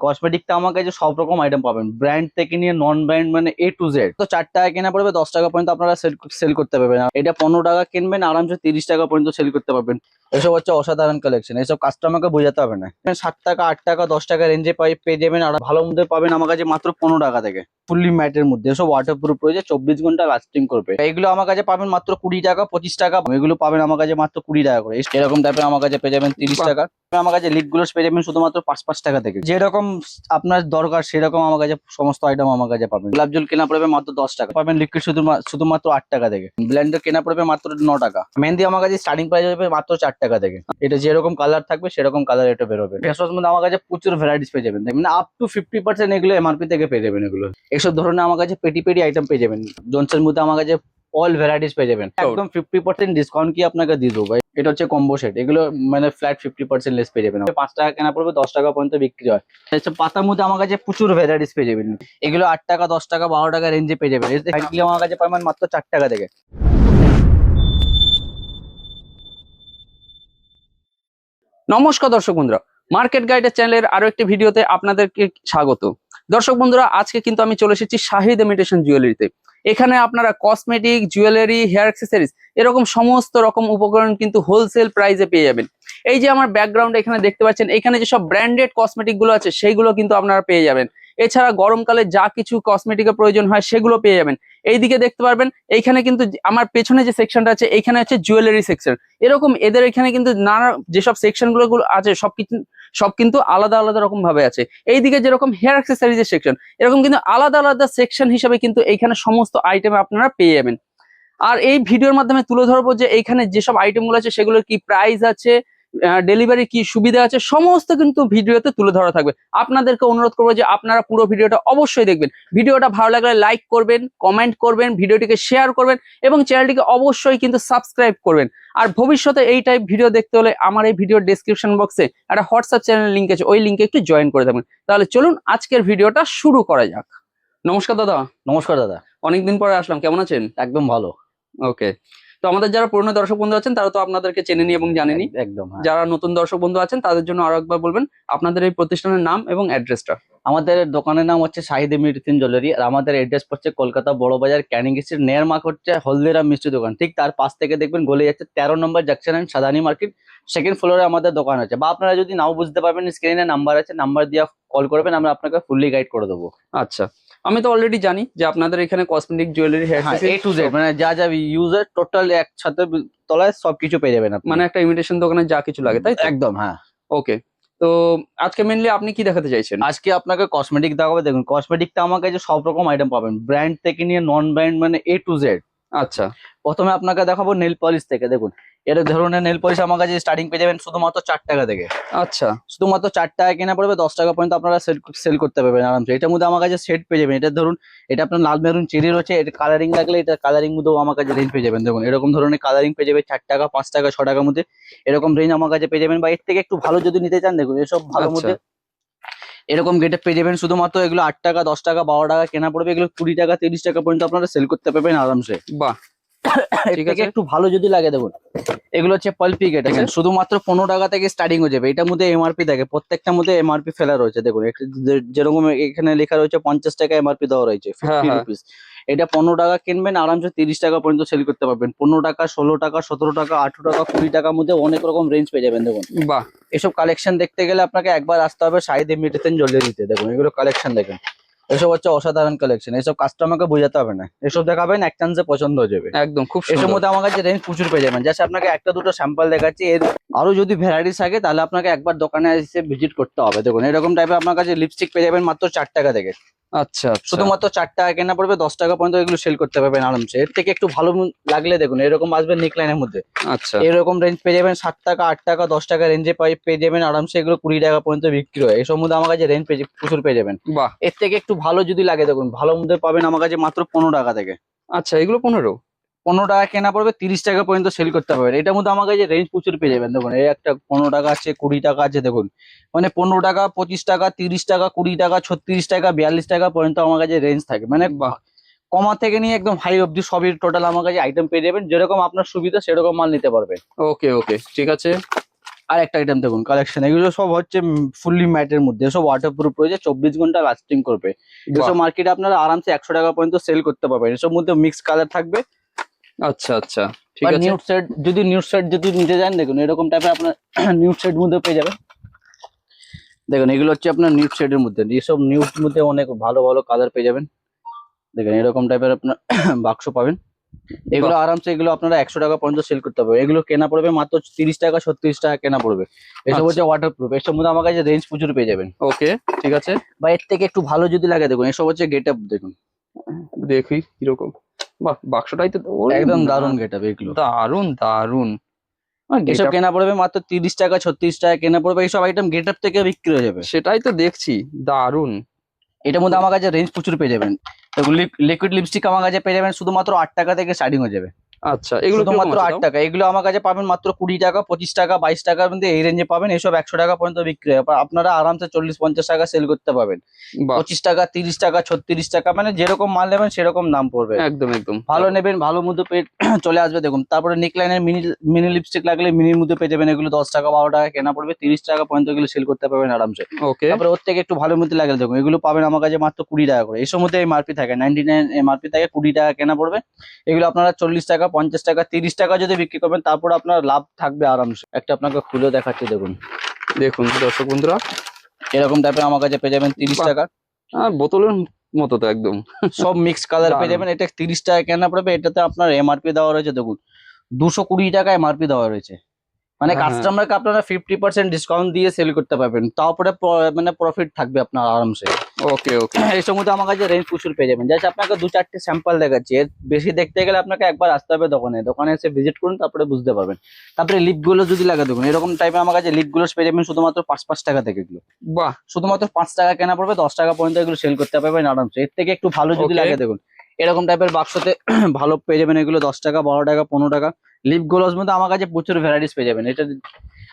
কসমেটিকটা আমার কাছে সব রকম আইটেম পাবেন, ব্র্যান্ড থেকে নিয়ে নন ব্র্যান্ড মানে এ টু জেড। তো 4 টাকা কেনা পড়বে 10 টাকা পর্যন্ত আপনারা সেল করতে পারবেন। এটা 15 টাকা কিনবেন আরামসে 30 টাকা পর্যন্ত সেল করতে পারবেন। এসব হচ্ছে অসাধারণ কালেকশন, এসব কাস্টমারকে বোঝাতে হবে না। 7 টাকা 8 টাকা 10 টাকা রেঞ্জে পেয়ে যাবেন, আর ভালো মধ্যে পাবেন আমার কাছে মাত্র 15 টাকা থেকে। ফুললি ম্যাটের মধ্যে, এসব ওয়াটারপ্রুফ রয়েছে, 24 ঘন্টা লাস্টিং করবে। এগুলো আমার কাছে পাবেন মাত্র 20 টাকা 25 টাকা, এগুলো পাবেন আমার কাছে মাত্র 20 টাকা করে। এরকম টাইপের আমার কাছে পেয়ে যাবেন 30 টাকা। আমার কাছে লিপ গ্লোস পেয়ে যাবেন শুধুমাত্র 5 টাকা থেকে। যেরকম আপনার দরকার সেরকম আমার কাছে সমস্ত আইটেম আমার কাছে পাবেন। গোলাপ জল কেনা পড়বে মাত্র 10 টাকা, পাবেন লিকুইড শুধুমাত্র 8 টাকা থেকে। ব্লেন্ডার কেনা পড়বে মাত্র 9 টাকা। মেহেন্দি আমার কাছে স্টার্টিং প্রাইস হবে মাত্র 4 টাকা থেকে। এটা যেরকম কালার থাকবে সেরকম কালার এটা বেরোবে। ফেস ওয়াশ মধ্যে আমার কাছে প্রচুর ভ্যারাইটিস পেয়ে যাবেন, মানে আপ টু 50% এগুলো এমআরপি থেকে পেয়ে যাবেন। এগুলো এইসব ধরনের আমার কাছে পেটি পেটি আইটেম পেয়ে যাবেন। জনসের মধ্যে আমার কাছে অল ভ্যারাইটিস পেয়ে যাবেন, একদম 50% ডিসকাউন্ট কি আপনাকে দিয়ে দেবো ভাই। এটা হচ্ছে কম্বো সেট, এগুলো মানে ফ্ল্যাট 50% লেস পেয়ে যাবেন। 5 টাকা কেনা পড়বে 10 টাকা পর্যন্ত বিক্রি হয়। এসব পাতার মধ্যে আমার কাছে প্রচুর ভ্যারাইটিস পেয়ে যাবেন, এগুলো 8 টাকা 10 টাকা 12 টাকা রেঞ্জে পেয়ে যাবেন। এগুলো আমার কাছে পাবেন মাত্র 4 টাকা থেকে। নমস্কার দর্শক বন্ধুরা, মার্কেট গাইডের চ্যানেলের আরো একটি ভিডিওতে আপনাদেরকে স্বাগত। দর্শক বন্ধুরা, আজকে কিন্তু আমি চলে এসেছি শাহিদ ইমিটেশন জুয়েলারিতে। এখানে আপনারা কসমেটিক, জুয়েলারি, হেয়ার অ্যাক্সেসরিজ এরকম সমস্ত রকম উপকরণ কিন্তু হোলসেল প্রাইসে পেয়ে যাবেন। এই যে আমার ব্যাকগ্রাউন্ডে এখানে দেখতে পাচ্ছেন, এখানে যেসব ব্র্যান্ডেড কসমেটিক গুলো আছে সেইগুলো কিন্তু আপনারা পেয়ে যাবেন। এছাড়া গরমকালে যা কিছু কসমেটিকের প্রয়োজন হয় সেগুলো পেয়ে যাবেন। এইদিকে দেখতে পারবেন, এইখানে কিন্তু আমার পেছনে যে সেকশনটা আছে এইখানে হচ্ছে জুয়েলারি সেকশন। এরকম এদের এখানে কিন্তু নানা যেসব সেকশন গুলো আছে সব কিন্তু আলাদা আলাদা রকম ভাবে আছে। এইদিকে যেরকম হেয়ার অ্যাক্সেসরিজ এর সেকশন, এরকম কিন্তু আলাদা আলাদা সেকশন হিসেবে কিন্তু এইখানে সমস্ত আইটেম আপনারা পেয়ে যাবেন। আর এই ভিডিওর মাধ্যমে তুলে ধরবো যে এইখানে যেসব আইটেম গুলো আছে সেগুলোর কি প্রাইস আছে, ডেলিভারি কি সুবিধা আছে, সমস্ত কিন্তু ভিডিওতে তুলে ধরা থাকবে। আপনাদেরকে অনুরোধ করবো যে আপনারা পুরো ভিডিওটা অবশ্যই দেখবেন। ভিডিওটা ভালো লাগলে লাইক করবেন, কমেন্ট করবেন, ভিডিওটিকে শেয়ার করবেন এবং চ্যানেলটিকে অবশ্যই কিন্তু সাবস্ক্রাইব করবেন। আর ভবিষ্যতে এই টাইপ ভিডিও দেখতে হলে আমার এই ভিডিওর ডেসক্রিপশন বক্সে একটা হোয়াটসঅ্যাপ চ্যানেল লিঙ্ক আছে, ওই লিঙ্কে একটু জয়েন করে দেবেন। তাহলে চলুন আজকের ভিডিওটা শুরু করা যাক। নমস্কার দাদা। নমস্কার দাদা। অনেকদিন পরে আসলাম, কেমন আছেন? একদম ভালো। ওকে, তো আমাদের যারা পুরনো দর্শক বন্ধু আছেন তারা তো আপনাদেরকে চেনেনি এবং জানেনি। একদম হ্যাঁ। যারা নতুন দর্শক বন্ধু আছেন তাদের জন্য আরো একবার বলবেন আপনাদের এই প্রতিষ্ঠানের নাম এবং অ্যাড্রেসটা। আমাদের দোকানের নাম হচ্ছে শাহিদ ইমিটেশন জুয়েলারি, আর আমাদের অ্যাড্রেস পড়ছে কলকাতা বড় বাজার ক্যানিং স্ট্রিট, নেয়ার মার্ক হচ্ছে হলদিরাম মিষ্টি দোকান। ঠিক তার পাশ থেকে দেখবেন গলে যাচ্ছে 13 নম্বর junction and Sadani market, second ফ্লোরে আমাদের দোকান আছে। বা আপনারা যদি নাও বুঝতে পারবেন, স্ক্রিনে নাম্বার আছে, নাম্বার দিয়ে কল করবেন, আমরা আপনাকে ফুললি গাইড করে দেবো। আচ্ছা, আমি তো অলরেডি জানি যে আপনাদের এখানে কসমেটিক, জুয়েলারি, হেয়ার হ্যাঁ, এ টু জেড মানে যা যা ইউজার টোটাল একসাথে তলায় সবকিছু পেয়ে যাবেন আপনি। মানে একটা ইমিটেশন দোকানে যা কিছু লাগে, তাই তো? একদম হ্যাঁ। ওকে, তো আজকে মেনলি আপনি কি দেখাতে চাইছেন? আজকে আপনাকে কসমেটিক দেখাবো। দেখুন, কসমেটিকটা আমার কাছে সব রকম আইটেম পাবেন, ব্র্যান্ড থেকে নিয়ে নন ব্র্যান্ড মানে এ টু জেড। আচ্ছা, প্রথমে আপনাকে দেখাবো নেল পলিশ থেকে। দেখুন, এর ধরনের নেল পলিশ আমার কাছে স্টার্টিং পেয়ে যাবেন শুধুমাত্র 4 টাকা থেকে। আচ্ছা, শুধুমাত্র 4 টাকা কেনা পড়বে 10 টাকা পর্যন্ত আপনারা সেল করতে পারবেন আরামসে। এটার মধ্যে আমার কাছে সেট পেয়ে যাবেন। এটা ধরুন, এটা আপনার লাল মেরুন চেরি রয়েছে, এটা কালারিং লাগলে এটা কালারিং মধ্যেও আমার কাছে রেঞ্জ পেয়ে যাবেন। দেখুন, এরকম ধরনের কালারিং পেয়ে যাবে 4 টাকা 5 টাকা 6 টাকার মধ্যে, এরকম রেঞ্জ আমার কাছে পেয়ে যাবেন। বা এর থেকে একটু ভালো যদি নিতে চান, দেখুন এসব ভালো মধ্যে এরকম গেটে পেয়ে যাবেন শুধুমাত্র। এগুলো 8 টাকা 10 টাকা 12 টাকা কেনা পড়বে, এগুলো 20 টাকা 30 টাকা পর্যন্ত আপনারা সেল করতে পারবেন আরামসে। বাহ, এর ঠিক থেকে আছে। একটু ভালো যদি লাগে, দেখুন এগুলো হচ্ছে পালপি গেট, শুধুমাত্র 15 টাকা থেকে স্টার্টিং হয়ে যাবে। এটার মধ্যে এমআরপি থাকে, প্রত্যেকটার মধ্যে এমআরপি ফেলা রয়েছে। দেখুন যেরকম এখানে লেখা রয়েছে 50 টাকা এমআরপি দেওয়া রয়েছে, হ্যাঁ 50 হ্যাঁ, রুপিস। এটা 15 টাকা কিনবেন আরামসে 30 টাকা পর্যন্ত সেল করতে পারবেন। 15 টাকা 16 টাকা 17 টাকা 18 টাকা 20 টাকার মধ্যে অনেক রকম রেঞ্জ পেয়ে যাবেন। দেখুন, বাহ, এসব কালেকশন দেখতে গেলে আপনাকে একবার আসতে হবে শাহিদ ইমিটেশন জুয়েলারিতে। দেখুন এগুলো কালেকশন দেখেন, এসব হচ্ছে অসাধারণ কালেকশন, এসব কাস্টমারকে বোঝাতে হবে না। এসব দেখাবেন এক চান্সে পছন্দ হয়ে যাবে। একদম খুব এসব সুন্দর। মধ্যে আমার কাছে রেঞ্জ প্রচুর পেয়ে যাবেন। জাস্ট আপনাকে একটা দুটো স্যাম্পল দেখাচ্ছি, এর আরো যদি ভ্যারাইটিস থাকে তাহলে আপনাকে একবার দোকানে এসে ভিজিট করতে হবে। দেখুন, এরকম টাইপের আপনার কাছে লিপস্টিক পেয়ে যাবেন মাত্র 4 টাকা থেকে। আচ্ছা আচ্ছা, শুধুমাত্র 4 টাকা কেনা পড়বে 10 টাকা পর্যন্ত এগুলো সেল করতে পারবেন আরামসে। এর থেকে একটু ভালো লাগলে দেখুন, এরকম আসবে নেকলাইনের মধ্যে, আচ্ছা, এরকম রেঞ্জ পেয়ে যাবেন 7 টাকা 8 টাকা 10 টাকা রেঞ্জে পেয়ে যাবেন আরামসে। এগুলো 20 টাকা পর্যন্ত বিক্রি হয়। এসব মধ্যে আমার কাছে রেঞ্জ প্রচুর পেয়ে যাবেন। বাহ, এর থেকে একটু ভালো যদি লাগে, দেখুন ভালো মধ্যে পাবেন আমার কাছে মাত্র 15 টাকা থেকে। আচ্ছা, এগুলো 15? 15 টাকা কেনা পড়বে 30 টাকা পর্যন্ত সেল করতে পারবেন। এটার মধ্যে আমার কাছে রেঞ্জ প্রচুর পেয়ে যাবেন। দেখুন, এই একটা 15 টাকা আছে, 20 টাকা আছে। দেখুন, মানে 15 টাকা 25 টাকা 30 টাকা 20 টাকা 36 টাকা 42 টাকা পর্যন্ত আমার কাছে রেঞ্জ থাকে। মানে বাহ, কমা থেকে নিয়ে একদম হাই অবধি সবই টোটাল আমার কাছে আইটেম পেয়ে যাবেন। যেরকম আপনার সুবিধা সেরকম মাল নিতে পারবেন। ওকে ওকে, ঠিক আছে। আর একটা আইটেম দেখুন কালেকশন, এগুলো সব হচ্ছে ফুললি ম্যাটের মধ্যে, সব ওয়াটারপ্রুফ রয়েছে, 24 ঘন্টা লাস্টিং করবে। এসব মার্কেটে আপনারা আরামসে 100 টাকা পর্যন্ত সেল করতে পারবেন। এসব মধ্যে মিক্স কালার থাকবে। আচ্ছা আচ্ছা, ঠিক আছে। নিউড সেট যদি নিতে যান, দেখুন এরকম টাইপের আপনার নিউড সেট মধ্যে পেয়ে যাবেন। দেখুন এগুলো হচ্ছে আপনার নিউড সেটের মধ্যে, এসব নিউড মধ্যে অনেক ভালো ভালো কালার পেয়ে যাবেন। দেখেন এরকম টাইপের আপনার বাক্স পাবেন। এগুলো আরামসে এগুলো আপনারা 100 টাকা পর্যন্ত সেল করতে পারবে। এগুলো কেনা পড়বে মাত্র 30 টাকা 36 টাকা কেনা পড়বে। এসব হচ্ছে ওয়াটারপ্রুফ। এসব মধ্যে আমার কাছে রেঞ্জ প্রচুর পেয়ে যাবেন। ওকে, ঠিক আছে। বা এর থেকে একটু ভালো যদি লাগে দেখুন, এসব হচ্ছে গেট আপ। দেখুন দেখি কিরকম। বাহ, বাক্সটাই তো একদম দারুন গেট আপ, এগুলো দারুন দারুন। এসব কেনা পড়বে মাত্র 30 টাকা 36 টাকা কেনা পড়বে। এইসব আইটেম গেট আপ থেকে বিক্রি হয়ে যাবে। সেটাই তো দেখছি, দারুন। এটার মধ্যে আমার কাছে রেঞ্জ প্রচুর পেয়ে যাবেন। লিকুইড লিপস্টিক আমার কাছে পেয়ে যাবেন শুধুমাত্র 8 টাকা থেকে স্টার্টিং হয়ে যাবে। আচ্ছা, এগুলো শুধুমাত্র 8 টাকা। এগুলো আমার কাছে পাবেন মাত্র 20 টাকা 25 টাকা 22 টাকার মধ্যে, এই রেঞ্জে পাবেন। এসব 100 টাকা পর্যন্ত বিক্রি হয়। আপনারা আরামসে 40-50 টাকা সেল করতে পারবেন। 25 টাকা 30 টাকা 36 টাকা, মানে যেরকম মাল নেবেন সেরকম দাম পড়বে। একদম একদম ভালো নেবেন ভালো মধ্যে চলে আসবে। দেখুন তারপরে নেকলাইনের মিনি লিপস্টিক লাগলে মিনির মধ্যে পেয়ে যাবেন। এগুলো 10 টাকা 12 টাকা কেনা পড়বে, 30 টাকা পর্যন্ত এগুলো সেল করতে পারবেন আরামসে। ওকে, তারপরে ওর থেকে একটু ভালো মধ্যে লাগলে দেখুন এগুলো পাবেন আমার কাছে মাত্র 20 টাকা করে। এর মধ্যে এমআরপি থাকে 99 এমআরপি থাকে, 20 টাকা কেনা পড়বে। এগুলো আপনারা 40 টাকা 50 টাকা 30 টাকা যদি বিক্রি করবেন, তারপর আপনার লাভ থাকবে আরামসে। একটা আপনাকে খুলে দেখাচ্ছি, দেখুন দেখুন দর্শক বন্ধুরা, এরকম টাইপের আমার কাছে পেয়ে যাবেন 30 টাকা। বোতলের মতো তো একদম। সব মিক্স কালার পেয়ে যাবেন। এটা 30 টাকা কেনা পড়বে। এটাতে আপনার এমআরপি দেওয়া রয়েছে দেখুন 220 টাকা এমআরপি দেওয়া রয়েছে। মানে হ্যাঁ, হ্যাঁ। কাস্টমারকে আপনারা 50% ডিসকাউন্ট দিয়ে সেল করতে পারবেন, তারপরে মানে প্রফিট থাকবে আপনার আরামসে। ওকে ওকে, এই সময় আমার কাছে রেঞ্জ প্রচুর পেয়ে যাবেন। জাস্ট আপনাকে 2-4টে স্যাম্পল দেখাচ্ছি, এর বেশি দেখতে গেলে আপনাকে একবার আসতে হবে দোকানে। দোকানে এসে ভিজিট করুন, তারপরে বুঝতে পারবেন। তারপরে লিপ গুলো যদি লাগে দেখুন এরকম টাইপের আমার কাছে লিপ গুলো পেয়ে যাবেন শুধুমাত্র 5 টাকা থেকে। এগুলো বাহ, শুধুমাত্র 5 টাকা কেনা পড়বে, 10 টাকা পর্যন্ত এগুলো সেল করতে পারবেন আরামসে। এর থেকে একটু ভালো যদি Okay. লাগে দেখুন এরকম টাইপের বাক্সতে ভালো পেয়ে যাবেন। এগুলো 10 টাকা 12 টাকা 15 টাকা। লিপ গ্লোস মধ্যে আমার কাছে প্রচুর ভ্যারাইটিস পেয়ে যাবেন। এটা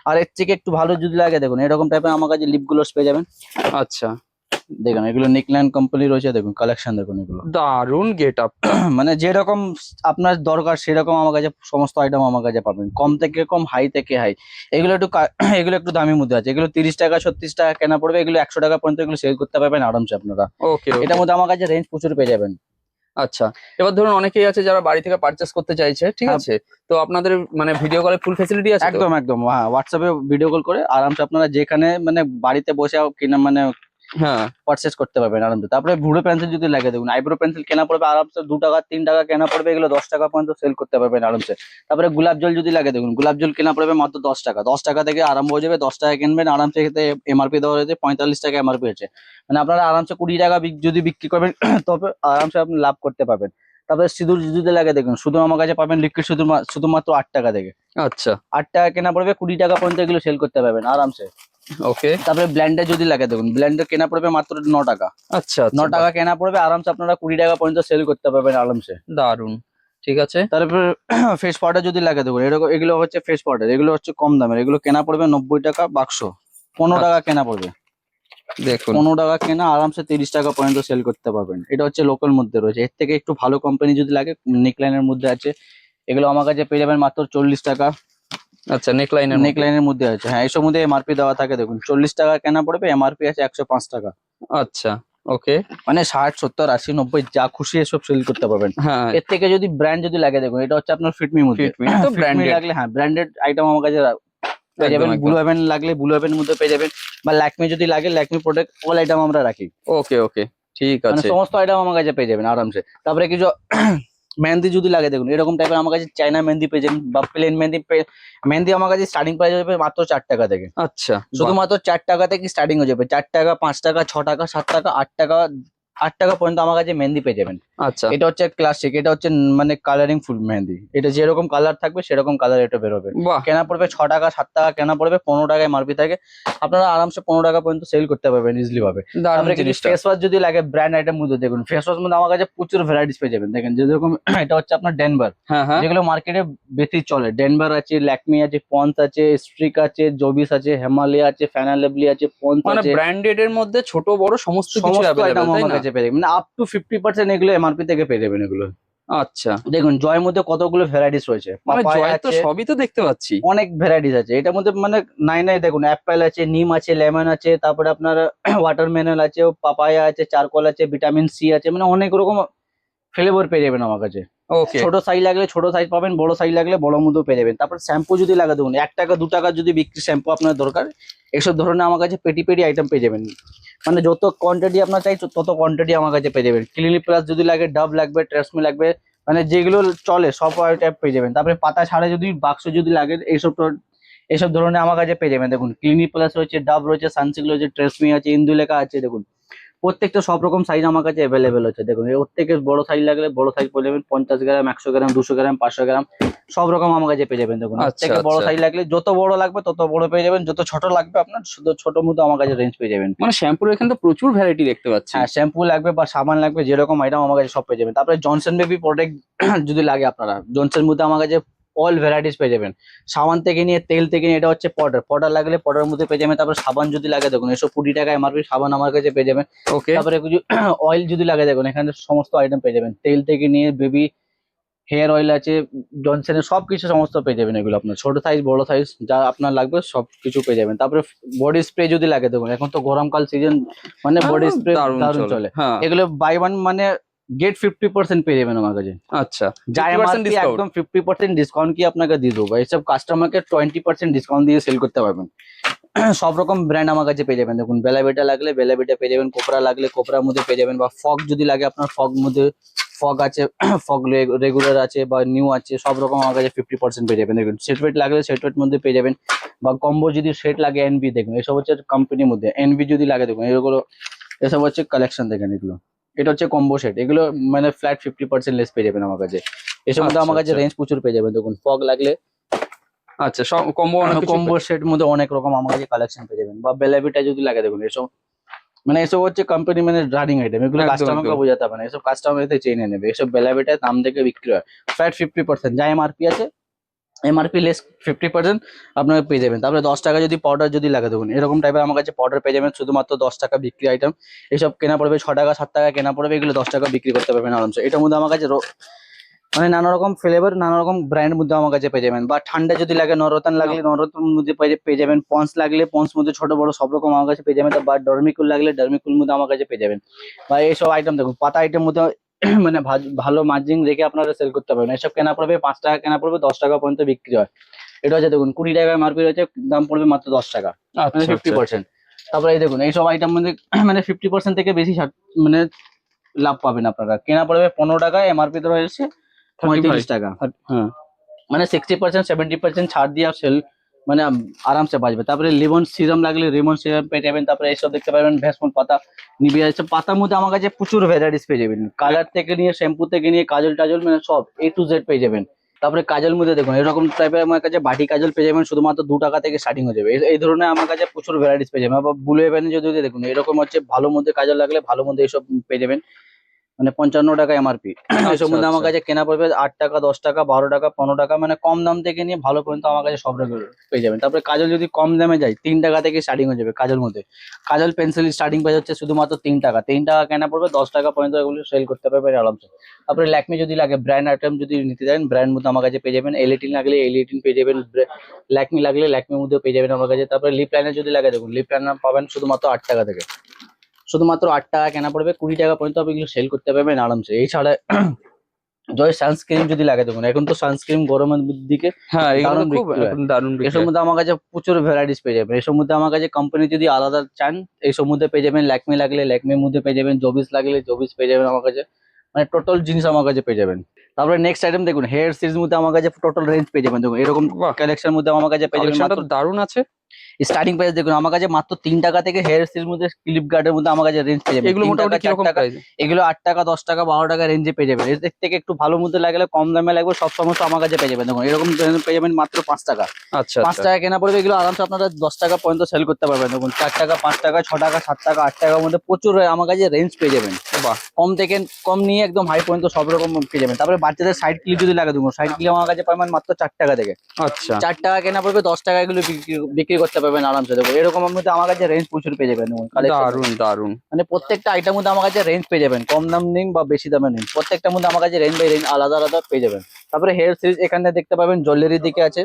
আর এর থেকে একটু ভালো যদি লাগে দেখুন এরকম টাইপের আমার কাছে লিপ গ্লোস পেয়ে যাবেন। আচ্ছা, দেখুন এগুলো নেকলাইন কোম্পানি রয়েছে, দেখুন কালেকশন দেখুন এগুলো দারুন গেট আপ। মানে যেরকম আপনার দরকার সেরকম আমার কাছে সমস্ত আইটেম আমার কাছে পাবেন, কম থেকে কম হাই থেকে হাই। এগুলো একটু এগুলো একটু দামের মধ্যে আছে। এগুলো 30 টাকা 36 টাকা কেনা পড়বে। এগুলো 100 টাকা পর্যন্ত এগুলো সেল করতে পারবেন আরামসে আপনারা। ওকে, এটার মধ্যে আমার কাছে রেঞ্জ প্রচুর পেয়ে যাবেন। আচ্ছা, এবার ধরুন অনেকেই আছে যারা বাড়ি থেকে পারচেস করতে চাইছে, ঠিক হ্যাঁ। আছে, তো আপনাদের মানে ভিডিও কলে ফুল ফ্যাসিলিটি আছে তো? একদম একদম, হ্যাঁ হোয়াটসঅ্যাপে ভিডিও কল করে আরামসে আপনারা যেখানে মানে বাড়িতে বসে কিনা মানে হ্যাঁ, পারচেস করতে পারবেন আরামসে। তারপরে ভুরো পেন্সিল যদি লাগে দেখুন আইব্রো পেন্সিল কেনা পড়বে আরামসে 2 টাকা 3 টাকা কেনা পড়বে। এগুলো 10 টাকা পর্যন্ত সেল করতে পারবেন আরামসে। তারপরে গোলাপ জল যদি লাগে দেখুন গোলাপ জল কেনা পড়বে মাত্র 10 টাকা। 10 টাকা থেকে আরম্ভ হয়ে যাবে, 10 টাকা কিনবেন আরামসে। এতে এমআরপি দেওয়া হয়েছে 45 টাকা এমআরপি হয়েছে। মানে আপনারা আরামসে 20 টাকা যদি বিক্রি করবেন তবে আরামসে আপনি লাভ করতে পারবেন। তারপরে সিঁদুর যদি লাগে দেখুন শুধু আমার কাছে পাবেন লিকুইড সিঁদুর শুধুমাত্র 8 টাকা থেকে। আচ্ছা, 8 টাকা কেনা পড়বে, 20 টাকা পর্যন্ত এগুলো সেল করতে পারবেন আরামসে। ওকে, তারপরে ব্লেন্ডার যদি লাগে দেখুন ব্লেন্ডার কেনা পড়বে মাত্র 9 টাকা। আচ্ছা 9 টাকা কেনা পড়বে আরামসে, আপনারা 20 টাকা পর্যন্ত সেল করতে পারবেন আরামসে। দারুন, ঠিক আছে। তারপরে ফেস পাউডার যদি লাগে দেখুন এরকম এগুলো হচ্ছে ফেস পাউডার। এগুলো হচ্ছে কম দামের। এগুলো কেনা পড়বে 90 টাকা বাক্স। 15 টাকা কেনা পড়বে। দেখুন 15 টাকা কেনা আরামসে 30 টাকা পর্যন্ত সেল করতে পারবেন। এটা হচ্ছে লোকাল মধ্যে রয়েছে। এর থেকে একটু ভালো কোম্পানি যদি লাগে নেকলাইনের মধ্যে আছে। এগুলো আমার কাছে পেয়ে যাবেন মাত্র 40 টাকা। আচ্ছা, নেকলাইনের নেকলাইনের মধ্যে আছে, হ্যাঁ এসব মধ্যে এমআরপি দেওয়া থাকে দেখুন 40 টাকা কেনা পড়বে, এমআরপি আছে 105 টাকা। আচ্ছা, ওকে, মানে 60 70 80 90 যা খুশি এসব সেল করতে পারবেন। হ্যাঁ, এর থেকে যদি ব্র্যান্ড যদি লাগে দেখুন এটা হচ্ছে আপনার ফিটমির মধ্যে। ফিটমি তো ফিটমি ব্র্যান্ডেড, লাগলে হ্যাঁ ব্র্যান্ডেড আইটেম আমার কাছে পেয়ে একদম যাবেন। একদম। ব্লু হেভেন লাগলে ব্লু হেভেনের মধ্যে পেয়ে যাবেন, বা ল্যাকমি যদি লাগে ল্যাকমি প্রোডাক্ট অল আইটেম আমরা রাখি। ওকে ওকে, ঠিক মানে আছে। সমস্ত আইটেম আমার কাছে পেয়ে যাবেন আরামসে। তারপরে কিছু মেহেন্দি যদি লাগে দেখুন এরকম টাইপের আমার কাছে চাইনা মেহেন্দি পেয়ে যাবেন, বা প্লেন মেহেন্দি। মেহেন্দি আমার কাছে স্টার্টিং প্রাইস হবে মাত্র 4 টাকা থেকে। আচ্ছা, শুধুমাত্র 4 টাকা থেকে স্টার্টিং হয়ে যাবে। 4 টাকা 5 টাকা 6 টাকা 7 টাকা 8 টাকা 8 টাকা পর্যন্ত আমার কাছে মেহেন্দি পেয়ে যাবেন। আচ্ছা, এটা হচ্ছে ক্লাসিক, এটা হচ্ছে মানে কালারিং ফুল মেহেন্দি। এটা যেরকম কালার থাকবে সেরকম কালার এটা বেরোবে। বাহ, কেনা পড়বে 6 টাকা 7 টাকা কেনা পড়বে, 15 টাকায় এমআরপি থাকে। আপনারা আরামসে 15 টাকা পর্যন্ত সেল করতে পারবেন ইজিলি ভাবে। দারুন তারপরে কিছু জিনিসটা। ফেস ওয়াশ যদি লাগে ব্র্যান্ড আইটেম মধ্যে দেখুন ফেস ওয়াশ মধ্যে আমার কাছে প্রচুর ভ্যারাইটিস পেয়ে যাবেন। দেখেন যেরকম এটা হচ্ছে আপনার ডেনভার, হ্যাঁ হ্যাঁ, যেগুলো মার্কেটে বেশি চলে। ডেনভার আছে, ল্যাকমি আছে, পন্স আছে, স্ট্রিক আছে, জবিস আছে, হিমালয়া আছে, ফ্যানালেবলি আছে, পন্স মানে আছে। ব্র্যান্ডেড এর মধ্যে ছোট বড় সমস্ত কিছু সমস্ত অ্যাভেলেবেল, আইটেম তাই আমার না? কাছে পেয়ে যাবেন। মানে আপ টু 50% এগুলো এমআরপি থেকে পেয়ে যাবেন এগুলো। আচ্ছা, দেখুন জয়ের মধ্যে কতগুলো ভ্যারাইটিস রয়েছে, মানে পাপায়া জয় তো আছে, সবই তো দেখতে পাচ্ছি। অনেক ভ্যারাইটিস আছে এটার মধ্যে, মানে নাই নাই দেখুন অ্যাপেল আছে, নিম আছে, লেমন আছে, তারপরে আপনার ওয়াটারমেলন আছে, পাপায়া আছে, চারকোল আছে, ভিটামিন সি আছে, মানে অনেক রকম ফ্লেভার পেয়ে যাবেন আমার কাছে। ওকে, ছোট সাইজ লাগলে ছোট সাইজ পাবেন, বড় সাইজ লাগলে বড় মধ্যেও পেয়ে যাবেন। তারপর শ্যাম্পু যদি লাগে দেখুন 1 টাকা 2 টাকা যদি বিক্রি শ্যাম্পু আপনার দরকার, এইসব ধরনের আমার কাছে পেটি পেটি আইটেম পেয়ে যাবেন। মানে যত কোয়ান্টিটি আপনার চাই তত কোয়ান্টিটি আমার কাছে পেয়ে যাবেন। ক্লিনিক প্লাস যদি লাগে, ডাব লাগবে, ট্রেসমি লাগবে, মানে যেগুলো চলে সব টাইপ পেয়ে যাবেন। তারপরে পাতা ছাড়া যদি বাক্স যদি লাগে এইসব ধরনের আমার কাছে পেয়ে যাবেন। দেখুন ক্লিনিক প্লাস রয়েছে, ডাব রয়েছে, সানসিল্ক রয়েছে, ট্রেসমি আছে, ইন্দুলেখা আছে। দেখুন প্রত্যেকটা সব রকম সাইজ আমার কাছে অ্যাভেলেবেল আছে। দেখুন এর থেকে বড় সাইজ লাগলে বড় সাইজ পেয়ে যাবেন, 50 গ্রাম, 100 গ্রাম, 200 গ্রাম, 500 গ্রাম, সব রকম আমার কাছে পেয়ে যাবেন। দেখুন এর আচ্ছা থেকে বড় আচ্ছা, সাইজ লাগলে যত বড় লাগবে তত বড় পেয়ে যাবেন, যত ছোট লাগবে আপনার শুধু ছোট মতো আমার কাছে রেঞ্জ পেয়ে যাবেন। মানে শ্যাম্পুর এখানে তো প্রচুর ভ্যারাইটি দেখতে পাচ্ছি। হ্যাঁ, শ্যাম্পু লাগবে বা সাবান লাগবে, যেরকম আইটেম আমার কাছে সব পেয়ে যাবেন। তারপরে জনসন বেবি প্রোডাক্ট যদি লাগে আপনারা, জনসন মধ্যে আমার কাছে অল ভ্যারাইটিস পেয়ে যাবেন। সাবান থেকে নিয়ে তেল থেকে নিয়ে, এটা হচ্ছে পাউডার লাগলে পাউডার মধ্যে পেয়ে যাবেন। তারপর সাবান যদি লাগে দেখুন 120 টাকা এমআরপি সাবান আমার কাছে পেয়ে যাবেন। ওকে, তারপরে কিছু অয়েল যদি লাগে দেখুন এখানে সমস্ত আইটেম পেয়ে যাবেন, তেল থেকে নিয়ে বেবি হেয়ার অয়েল আছে, জনসনের সবকিছু সমস্ত পেয়ে যাবেন। এগুলো আপনার ছোট সাইজ বড় সাইজ যা আপনার লাগবে সবকিছু পেয়ে যাবেন। তারপরে বডি স্প্রে যদি লাগে দেখুন, এখন তো গরমকাল সিজন, মানে বডি স্প্রে দারুণ দারুণ চলে, চলে। হ্যাঁ। এগুলো বাই ওয়ান মানে গেট 50% পেয়ে যাবেন আমার কাছে। আচ্ছা, যা 50% এমআরপি ডিসকাউন্ট। একদম 50% ডিসকাউন্ট কি আপনাকে দিয়ে দেবো, এইসব কাস্টমারকে 20% ডিসকাউন্ট দিয়ে সেল করতে পারবেন। সব রকম ব্র্যান্ড আমার কাছে পেয়ে যাবেন। দেখুন বেলাভিটা লাগলে বেলাভিটা পেয়ে যাবেন, কোপরা লাগলে কোপরার মধ্যে পেয়ে যাবেন, বা ফগ যদি লাগে আপনার ফগ মধ্যে ফগ আছে, ফগ রেগুলার আছে বা নিউ আছে, সব রকম আমার কাছে 50% পেয়ে যাবেন। দেখুন সেট ওয়েট লাগলে সেট ওয়েট মধ্যে পেয়ে যাবেন, বা কম্বো যদি সেট লাগে এনবি দেখুন এসব হচ্ছে কোম্পানির মধ্যে। এনবি যদি লাগে দেখুন এগুলো, এসব হচ্ছে কালেকশন দেখেন এগুলো, এটা হচ্ছে কম্বো সেট। এগুলো মানে ফ্ল্যাট 50% লেস পেয়ে যাবেন আমার কাছে। এসব মধ্যে আচ্ছা আমার কাছে আচ্ছা রেঞ্জ প্রচুর পেয়ে যাবেন। দেখুন ফগ লাগলে আচ্ছা, সব কম্বো অনেক কিছু কম্বো সেট মধ্যে অনেক রকম আমার কাছে কালেকশন পেয়ে যাবেন, বা বেলাভিটা যদি লাগে দেখুন এসব, মানে এসব হচ্ছে কোম্পানি মানে রানিং আইটেম, এগুলো একদম কাস্টমারকে একদম। বোঝাতে হবে না, এসব কাস্টমার এতে চেনে নেবে। এসব বেলাভিটা দাম থেকে বিক্রি হয় ফ্ল্যাট 50%, যা এমআরপি আছে এমআরপি লেস 50% আপনারা পেয়ে যাবেন। তারপরে 10 টাকা যদি পাউডার যদি লাগে দেখুন এরকম টাইপের আমার কাছে পাউডার পেয়ে যাবেন, শুধুমাত্র 10 টাকা বিক্রি আইটেম। এসব কেনা পড়বে 6 টাকা 7 টাকা কেনা পড়বে, এগুলো 10 টাকা বিক্রি করতে পারবেন আরামসে। এটার মধ্যে আমার কাছে মানে নানা রকম ফ্লেভার নানা রকম ব্র্যান্ড মধ্যে আমার কাছে পেয়ে যাবেন। বা ঠান্ডা যদি লাগে নরতান লাগলে নরতান মধ্যে পেয়ে যাবেন, পন্স লাগলে পন্স মধ্যে ছোট বড় সব রকম আমার কাছে পেয়ে যাবেন। বা ডর্মিকুল লাগলে ডর্মিকুল মধ্যে আমার কাছে পেয়ে যাবেন। বা এইসব আইটেম দেখুন পাতা আইটেম মধ্যে মানে ভালো মার্জিন রেখে আপনারা সেল করতে পারবেন। এসব কেনা পড়বে 5 টাকা কেনা পড়বে, 10 টাকা পর্যন্ত বিক্রি হয়। এটা হচ্ছে দেখুন 20 টাকা এমআরপি রয়েছে, দাম পড়বে মাত্র 10 টাকা, মানে আচ্ছা আচ্ছা 50%। তারপরে এই দেখুন এইসব আইটেম মধ্যে মানে 50% থেকে বেশি মানে লাভ পাবেন আপনারা। কেনা পড়বে 15 টাকা, এমআরপি তো রয়েছে 35। 35 টাকা। হ্যাঁ, মানে 60% 70% ছাড় দিয়ে সেল মানে আরামসে বাঁচবে। তারপরে লেমন সিরাম লাগলে লেমন সিরাম পেয়ে যাবেন। তারপরে এইসব দেখতে পাবেন ভ্যাসমন পাতা, নিবিয়া, এইসব পাতার মধ্যে আমার কাছে প্রচুর ভ্যারাইটিস পেয়ে যাবেন। কালার থেকে নিয়ে শ্যাম্পু থেকে নিয়ে কাজল টাজল মানে সব A to Z পেয়ে যাবেন। তারপরে কাজল মধ্যে দেখুন এরকম টাইপের আমার কাছে বাটি কাজল পেয়ে যাবেন, শুধুমাত্র 2 টাকা থেকে স্টার্টিং হয়ে যাবে। এই ধরনের আমার কাছে প্রচুর ভ্যারাইটিস পেয়ে যাবেন। আবার ব্লু হেভেনে যদি দেখুন এরকম হচ্ছে ভালো মধ্যে কাজল লাগলে ভালো মধ্যে এইসব পেয়ে যাবেন, মানে 55 টাকা এমআরপি। এসব আচ্ছা মধ্যে আমার আচ্ছা, কাছে কেনা পড়বে 8 টাকা 10 টাকা 12 টাকা 15 টাকা, মানে কম দাম থেকে নিয়ে ভালো পর্যন্ত আমার কাছে সব রকম পেয়ে যাবেন। তারপরে কাজল যদি কম দামে যায় 3 টাকা থেকে স্টার্টিং হয়ে যাবে কাজল মধ্যে। কাজল পেন্সিল স্টার্টিং প্রাইস হচ্ছে শুধুমাত্র 3 টাকা, 3 টাকা কেনা পড়বে, 10 টাকা পর্যন্ত এগুলো সেল করতে পারবে আরামসে। তারপরে ল্যাকমি যদি লাগে ব্র্যান্ড আইটেম যদি নিতে চান ব্র্যান্ড মধ্যে আমার কাছে পেয়ে যাবেন। L18 লাগলে L18 পেয়ে যাবেন, ল্যাকমি লাগলে ল্যাকমির মধ্যে পেয়ে যাবেন আমার কাছে। তারপরে লিপ লাইনার যদি লাগে দেখুন লিপ লাইনার পাবেন শুধুমাত্র 8 টাকা থেকে, শুধুমাত্র 8 টাকা কেনা পড়বে, 20 টাকা পর্যন্ত আপনি এগুলো সেল করতে পারবেন আরামসে। এছাড়া জয় সানস্ক্রিন যদি লাগে দেখুন এখন তো সানস্ক্রিন গরমের দিকে হ্যাঁ এগুলো তো দারুণ খুব বিক্রি হয়। এখন দারুণ বিক্রি এসব হয়। মধ্যে আমার কাছে প্রচুর ভ্যারাইটিস পেয়ে যাবেন। এসব মধ্যে আমার কাছে কোম্পানি যদি আলাদা চান এইসব মধ্যে পেয়ে যাবেন। ল্যাকমি লাগলে ল্যাকমির মধ্যে পেয়ে যাবেন, জবিস লাগলে জবিস পেয়ে যাবেন আমার কাছে, মানে টোটাল জিনিস আমার কাছে পেয়ে যাবেন। তারপরে নেক্সট আইটেম দেখুন হেয়ার সিরিজ মধ্যে আমার কাছে টোটাল রেঞ্জ পেয়ে যাবেন। দেখুন এরকম বাহ, কালেকশন মধ্যে আমার কাছে পেয়ে যাবেন কালেকশনটা মাত্র দারুণ আছে। স্টার্টিং প্রাইস দেখুন আমার কাছে মাত্র 3 টাকা থেকে হেয়ার সিরিজ মধ্যে ক্লিপ গার্ডের মধ্যে আমার কাছে রেঞ্জ পেয়ে যাবেন। এগুলো 3 টাকা মোটামুটি 4 কিরকম টাকা প্রাইস? এগুলো 8 টাকা 10 টাকা 12 টাকা রেঞ্জে পেয়ে যাবেন। এর থেকে একটু ভালো মধ্যে লাগলে কম দামে লাগবে সব সমস্ত আমার কাছে পেয়ে যাবেন। দেখুন এরকম পেয়ে যাবেন মাত্র 5 টাকা। আচ্ছা পাঁচ আচ্ছা, টাকা কেনা পড়বে, এগুলো আরামসে আপনারা 10 টাকা পর্যন্ত সেল করতে পারবেন। দেখুন 4 টাকা 5 টাকা 6 টাকা 7 টাকা 8 টাকার মধ্যে প্রচুর আমার কাছে রেঞ্জ পেয়ে যাবেন। বাহ, কম থেকে কম নিয়ে একদম হাই পর্যন্ত সব রকম পেয়ে যাবেন। তারপরে বাচ্চাদের সাইড ক্লিপ যদি লাগে দেখুন সাইড ক্লিপ আমার কাছে পাবেন মাত্র 4 টাকা থেকে। আচ্ছা 4 টাকা কেনা পড়বে, 10 টাকা এগুলো বিক্রি করতে পারবেন আরামসে। দেখো এরকম মধ্যে আমার কাছে রেঞ্জ প্রচুর পেয়ে যাবেন collection। দারুন দারুন। মানে প্রত্যেকটা আইটেম মধ্যে আমার কাছে রেঞ্জ পেয়ে যাবেন, কম দাম নিন বা বেশি দামে নিন, প্রত্যেকটার মধ্যে আমার কাছে রেঞ্জ বাই রেঞ্জ আলাদা আলাদা পেয়ে যাবেন। তারপরে হেয়ার সিরিজ এখানে দেখতে পাবেন, জুয়েলারির দিকে আছে।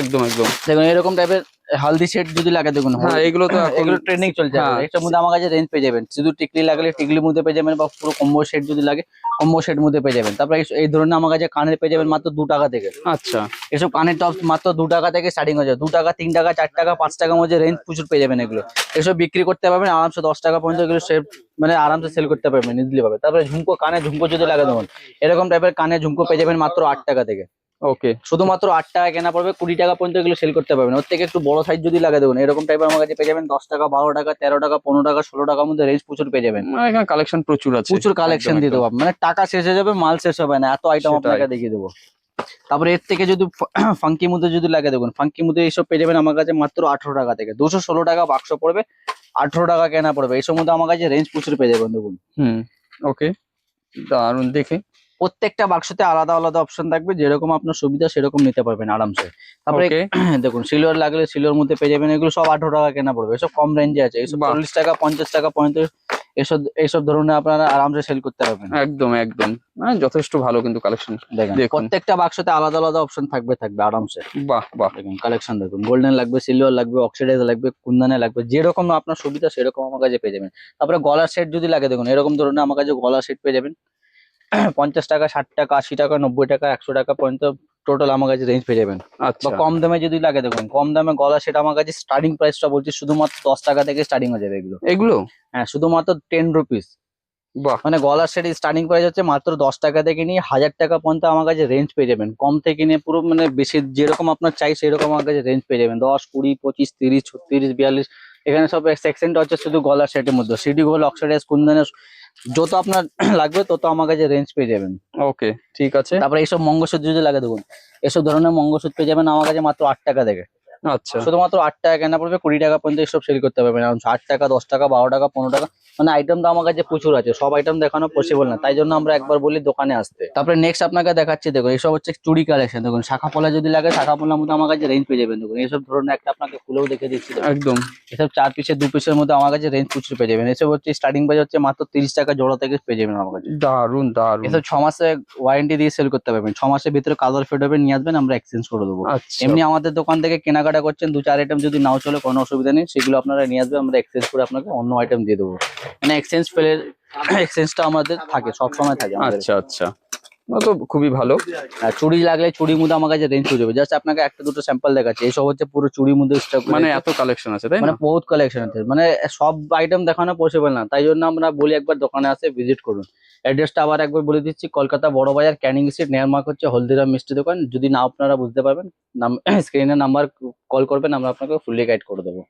একদম একদম। দেখুন এরকম টাইপের হালদি সেট যদি লাগে, দেখুন হ্যাঁ এগুলো তো এখন এগুলো ট্রেন্ডিং চলছে। হ্যাঁ। এটার মধ্যে আমার কাছে রেঞ্জ পেয়ে যাবেন, শুধু টিকলি লাগলে টিকলির মধ্যে পেয়ে যাবেন, বা পুরো কম্বো সেট যদি লাগে কম্বো সেট মধ্যে পেয়ে যাবেন। তারপরে এই ধরনের আমার কাছে কানের পেয়ে যাবেন মাত্র 2 টাকা থেকে। আচ্ছা এসব কানের টপ মাত্র 2 টাকা থেকে স্টার্টিং হয়ে যায়, 2 টাকা, 3 টাকা, 4 টাকা, 5 টাকার মধ্যে রেঞ্জ প্রচুর পেয়ে যাবেন এগুলো। এসব বিক্রি করতে পারবেন আরামসে 10 টাকা পর্যন্ত, এগুলো সেভ মানে আরামসে সেল করতে পারবেন ইজিলি ভাবে। তারপরে ঝুমকো, কানে ঝুমকো যদি লাগে দেখুন এরকম টাইপের কানে ঝুমকো পেয়ে যাবেন মাত্র 8 টাকা থেকে। ওকে। শুধুমাত্র 8 টাকা কেনা পড়বে, 20 টাকা পর্যন্ত এগুলো সেল করতে পারবেন। ওর থেকে একটু বড় সাইজ যদি লাগে দেখুন এরকম টাইপের আমার কাছে পেয়ে যাবেন 10 টাকা, 12 টাকা, 13 টাকা, 15 টাকা, 16 টাকার মধ্যে রেঞ্জ প্রচুর পেয়ে যাবেন। এখানে কালেকশন প্রচুর আছে, প্রচুর কালেকশন একদম, দিয়ে দেবো, মানে টাকা শেষ হয়ে যাবে, মাল শেষ হবে না, এত আইটেম সেটাই। আপনাকে দেখিয়ে দেবো। তারপরে এর থেকে যদি ফাঙ্কি মধ্যে যদি লাগে দেখুন, ফাঙ্কি মধ্যে এইসব পেয়ে যাবেন আমার কাছে মাত্র 18 টাকা থেকে। 216 টাকা বাক্স পড়বে, 18 টাকা কেনা পড়বে। এইসব মধ্যে আমার কাছে রেঞ্জ প্রচুর পেয়ে যাবেন দেখুন। ওকে দারুন। দেখে প্রত্যেকটা বাক্সতে আলাদা আলাদা অপশন থাকবে, যেরকম আপনার সুবিধা সেরকম নিতে পারবেন আরামসে। তারপরে ওকে। দেখুন সিলভার লাগলে সিলভার মধ্যে পেয়ে যাবেন, এগুলো সব 18 টাকা কেনা পড়বে। এসব কম রেঞ্জে আছে, এসব বাহ। 40 টাকা, 50 টাকা, 35, এইসব ধরনের আপনারা আরামসে সেল করতে পারবেন। একদম একদম, যথেষ্ট ভালো কিন্তু কালেকশন। দেখেন দেখুন। প্রত্যেকটা বাক্সতে আলাদা আলাদা অপশন থাকবে আরামসে। বাহ বাহ। দেখুন কালেকশন দেখুন, গোল্ডেন লাগবে, সিলভার লাগবে, অক্সিডাইজ লাগবে, কুন্দনে লাগবে, যেরকম আপনার সুবিধা সেরকম আমার কাছে পেয়ে যাবেন। তারপরে গলার সেট যদি লাগে দেখুন এরকম ধরনের আমার কাছে গলার সেট পেয়ে যাবেন 50 টাকা, 60 টাকা, 80 টাকা, 90 টাকা, 100 টাকা পর্যন্ত টোটাল আমার কাছে রেঞ্জ পেয়ে যাবেন। বা আচ্ছা কম দামে যদি লাগে দেখুন, কম দামে গলা সেট আমার কাছে স্টার্টিং প্রাইসটা বলছি শুধুমাত্র 10 টাকা থেকে স্টার্টিং হয়ে যাবে এগুলো। এগুলো হ্যাঁ শুধুমাত্র 10 রুপিস। বাহ। মানে গলার সেট স্টার্টিং প্রাইস হচ্ছে মাত্র 10 টাকা থেকে নিয়ে 1000 টাকা পর্যন্ত আমার কাছে রেঞ্জ পেয়ে যাবেন। কম থেকে নিয়ে পুরো মানে বেশি যেরকম আপনার চাই সেরকম আমার কাছে রেঞ্জ পেয়ে যাবেন। 10, 20, 25, 30, 36, 42 এখানে সব সেকশনটা হচ্ছে শুধু গলার সেটের মধ্যে। সিডি গোল্ড, অক্সিডাইজ, কুন্দনের যত আপনার লাগবে তত আমার কাছে রেঞ্জ পেয়ে যাবেন। ওকে ঠিক আছে। তারপরে এইসব মঙ্গলসূত্র যদি লাগে দেখুন, এসব ধরনের মঙ্গলসূত্র পেয়ে যাবেন আমার কাছে মাত্র 8 টাকা থেকে। আচ্ছা শুধুমাত্র 8 টাকা কেনা পড়বে, 20 টাকা পর্যন্ত এসব সেল করতে পারবেন। 8 টাকা, 10 টাকা, 12 টাকা, 15 টাকা, মানে আইটেম তো আমার কাছে প্রচুর আছে, সব আইটেম দেখানো পসিবল না, তাই জন্য আমরা একবার বলি দোকানে আসতে। তারপরে নেক্সট আপনাকে দেখাচ্ছি দেখুন, এসব হচ্ছে চুড়ি কালেকশন। দেখুন শাখা পলা যদি লাগে, শাখা পলার মধ্যে আমার কাছে রেঞ্জ পেয়ে যাবেন। দেখুন এইসব ধরনের একটা আপনাকে খুলেও দেখে দিচ্ছি দেখুন। একদম। এসব 4 পিসের 2 পিসের মধ্যে আমার কাছে রেঞ্জ প্রচুর পেয়ে যাবেন। এসব হচ্ছে স্টার্টিং প্রাইস হচ্ছে মাত্র 30 টাকা জোড়া থেকে পেয়ে যাবেন আমার কাছে। দারুন দারুন। এসব 6 মাসে ওয়ারেন্টি দিয়ে সেল করতে পারবেন। 6 মাসের ভিতরে কালার ফেড হবে, নিয়ে আসবেন, আমরা এক্সচেঞ্জ করে দেবো। আচ্ছা এমনি আমাদের দোকান থেকে কেনাকাটা করছেন 2-4 আইটেম যদি নাও চলে কোনো অসুবিধা নেই, সেগুলো আপনারা নিয়ে আসবেন, আমরা এক্সচেঞ্জ করে আপনাকে অন্য আইটেম দিয়ে দেবো। মানে এক্সচেঞ্জ ফেলে এক্সচেঞ্জটা আমাদের থাকে, সব সময় থাকে আমাদের। আচ্ছা আচ্ছা, তো খুবই ভালো। আর চুড়ি লাগলে চুড়ির মধ্যে আমার কাছে রেঞ্জ হয়ে যাবে। জাস্ট আপনাকে একটা দুটো স্যাম্পল দেখাচ্ছি, এইসব হচ্ছে পুরো চুড়ির মধ্যে স্টক, মানে এত কালেকশন আছে তাই মানে না? বহুত কালেকশন আছে, মানে সব আইটেম দেখানো পসিবল না, তাই জন্য আমরা বলি একবার দোকানে আসে ভিজিট করুন। অ্যাড্রেসটা আবার একবার বলে দিচ্ছি, কলকাতা বড় বাজার, ক্যানিং স্ট্রিট, নেয়ার মার্ক হচ্ছে হলদিরাম মিষ্টি দোকান। যদি না আপনারা বুঝতে পারবেন, স্ক্রিনের নাম্বার কল করবেন, আমরা আপনাকে ফুললি গাইড করে দেবো।